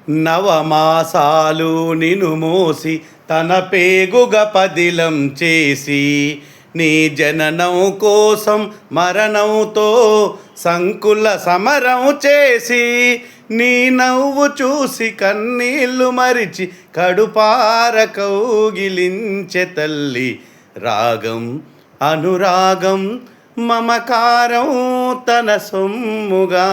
నవమాసాలు నిను మోసి తన పేగుగ పదిలం చేసి నీ జననం కోసం మరణంతో సంకుల సమరం చేసి నీ నవ్వు చూసి కన్నీళ్లు మరిచి కడుపార కౌగిలించె తల్లి రాగం అనురాగం మమకారం తన సొమ్ముగా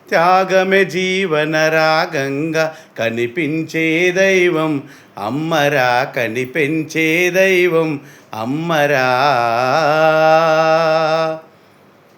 త్యాగమే జీవన రాగంగా కనిపించే దైవం అమ్మరా కనిపించే దైవం అమ్మరా.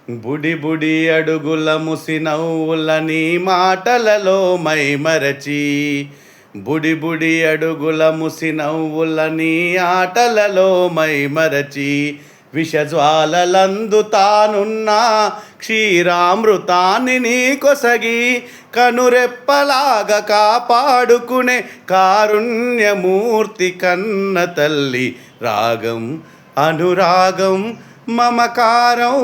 బుడి బుడి అడుగుల ముసి నవ్వుల నీ మాటలలో మైమరచి బుడి బుడి అడుగుల ముసి నవ్వుల నీ ఆటలలో మైమరచి విషజ్వాలలందు తానున్నా క్షీరామృతాన్ని నీ కొసగి కనురెప్పలాగా కాపాడుకునే కారుణ్యమూర్తి కన్న తల్లి రాగం అనురాగం మమకారం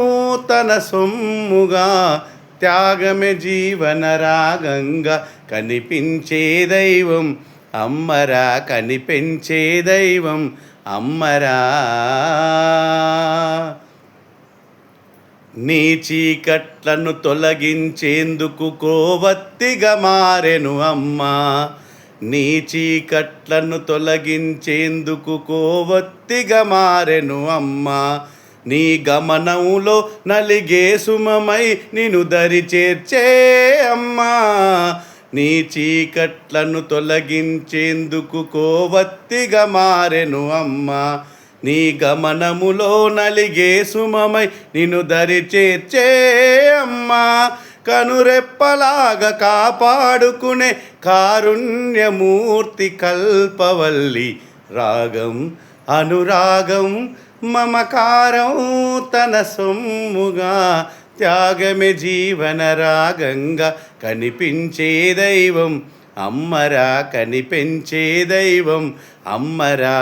తన సొమ్ముగా త్యాగమే జీవన రాగంగా కనిపించే దైవం అమ్మరా కనిపించే దైవం అమ్మరా. నీ చీకట్లను తొలగించేందుకు కోవత్తిగా మారెను అమ్మా నీ చీకట్లను తొలగించేందుకు కోవత్తిగా మారెను అమ్మా నీ గమనంలో నలిగే సుమమై నిన్ను దరి చేర్చే అమ్మా నీ చీకట్లను తొలగించేందుకు కోవత్తిగా మారెను అమ్మా నీ గమనములో నలిగే సుమమై నిన్ను దరి చేర్చే అమ్మా కనురెప్పలాగా కాపాడుకునే కారుణ్యమూర్తి కల్పవల్లి రాగం అనురాగం మమకారం తన సొమ్ముగా త్యాగమే జీవన రాగంగా కనిపించే దైవం అమ్మరా కనిపించే దైవం అమ్మరా.